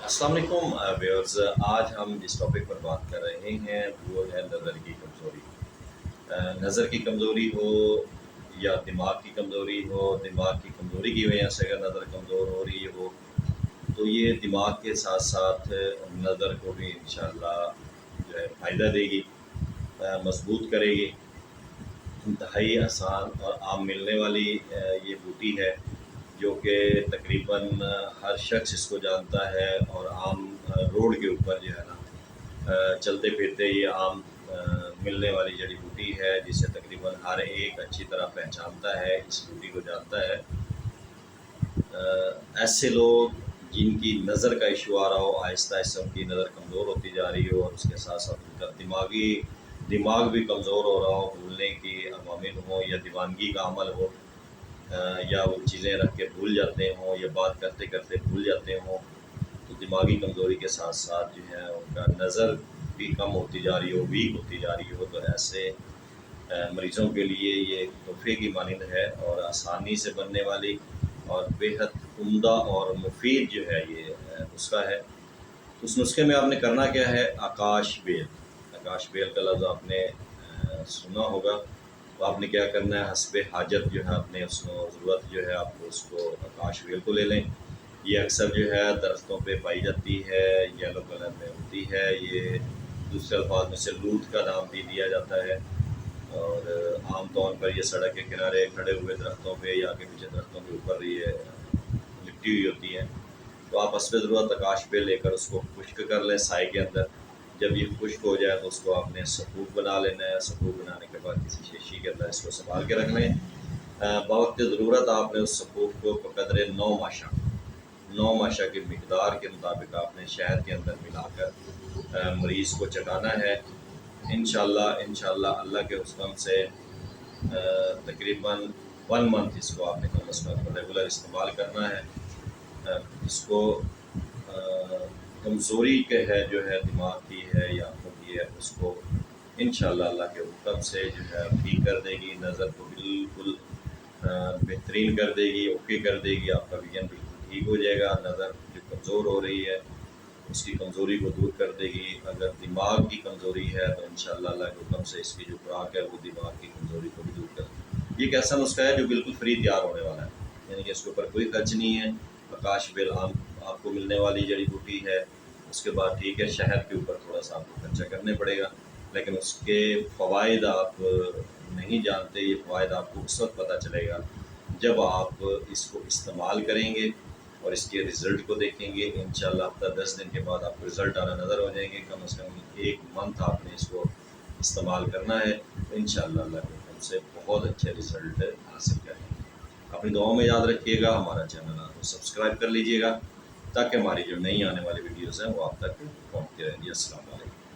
अस्सलाम वालेकुम व्यूअर्स। आज हम जिस टॉपिक पर बात कर रहे हैं वो है नज़र की कमज़ोरी। नज़र की कमज़ोरी हो या दिमाग की कमज़ोरी हो, दिमाग की कमज़ोरी की वजह से अगर नज़र कमज़ोर हो रही हो तो ये दिमाग के साथ साथ नज़र को भी इंशाअल्लाह जो है फ़ायदा देगी, मजबूत करेगी। इंतहाई आसान और आम मिलने वाली ये बूटी है जो कि तकरीबन हर शख्स इसको जानता है और आम रोड के ऊपर जो है ना चलते फिरते ये आम मिलने वाली जड़ी बूटी है जिसे तकरीबन हर एक अच्छी तरह पहचानता है, इस बूटी को जानता है। ऐसे लोग जिनकी नज़र का इशू आ रहा हो, आहिस्ता आहिस्ता उनकी नज़र कमज़ोर होती जा रही हो और उसके साथ साथ उनका दिमाग भी कमज़ोर हो रहा हो, भूलने की अवामिल हो या दीवानगी का अमल हो, या वो चीज़ें रख के भूल जाते हों या बात करते करते भूल जाते हों, तो दिमागी कमज़ोरी के साथ साथ जो है उनका नज़र भी कम होती जा रही हो, वीक होती जा रही हो, तो ऐसे मरीज़ों के लिए ये तोहफे की मानिंद है और आसानी से बनने वाली और बेहद उम्दा और मुफीद जो है ये नुस्खा है। तो उस नुस्खे में आपने करना क्या है, आकाश बेल का लफ्ज़ आपने सुना होगा। तो आपने क्या करना है, हस्बे हाजत जो है आपने उसको ज़रूरत जो है आपको उसको आकाश बेल को ले लें। ये अक्सर जो है दरख्तों पे पाई जाती है, येलो कलर में होती है। ये दूसरे अल्फाज में से लूत का नाम भी दिया जाता है और आम तौर पर ये सड़क के किनारे खड़े हुए दरख्तों पे या आगे पीछे दरख्तों के ऊपर ये लिपटी हुई होती है। तो आप हस्बे ज़रूरत आकाश बेल लेकर उसको खुश्क कर लें साए के अंदर। जब ये खुश्क हो जाए तो उसको आपने सफ़ूफ बना लेना है। सफ़ूफ बनाने के बाद किसी शीशी के अंदर इसको संभाल के रख लें। बवक्त ज़रूरत आपने उस सफ़ूफ को बक़द्रे 9 माशा की मिक़दार के मुताबिक आपने शहद के अंदर मिलाकर मरीज़ को चटाना है। इंशाअल्लाह अल्लाह के हुक्म से तकरीबन 1 मंथ इसको आपने कम अज़ कम रेगुलर इस्तेमाल करना है। इसको कमज़ोरी के है जो है दिमाग की है या आँखों की है, उसको इंशाअल्लाह अल्लाह के हुक्म से जो है ठीक कर देगी। नज़र को बिल्कुल बेहतरीन कर देगी, ओके कर देगी। आपका विजन बिल्कुल ठीक हो जाएगा। नज़र जो कमज़ोर हो रही है उसकी कमज़ोरी को दूर कर देगी। अगर दिमाग की कमज़ोरी है तो इंशाअल्लाह अल्लाह के हुक्म से इसकी जो खुराक है वो दिमाग की कमज़ोरी को भी दूर कर देगी। ये एक ऐसा नुस्खा है जो बिल्कुल फ्री तैयार होने वाला है, यानी कि इसके ऊपर कोई खर्च नहीं है। आकाश बेल आपको मिलने वाली जड़ी बूटी है। उसके बाद ठीक है, शहद के ऊपर थोड़ा सा आपको खर्चा करने पड़ेगा, लेकिन उसके फ़वाइद आप नहीं जानते। ये फ़वाइद आपको उस वक्त पता चलेगा जब आप इसको इस्तेमाल करेंगे और इसके रिज़ल्ट को देखेंगे। इंशाअल्लाह हफ़्ता 10 दिन के बाद आपको रिज़ल्ट आना नज़र हो जाएंगे। कम से कम 1 मंथ आपने इसको इस्तेमाल करना है, तो इंशाअल्लाह अल्लाह के हुक्म से बहुत अच्छे रिज़ल्ट हासिल करेंगे। अपनी दुआओं में याद रखिएगा। हमारा चैनल आपको सब्सक्राइब कर लीजिएगा ताकि हमारी जो नई आने वाली वीडियोज़ हैं वो आप तक पहुँचती रहेंगी। अस्सलाम वालेकुम।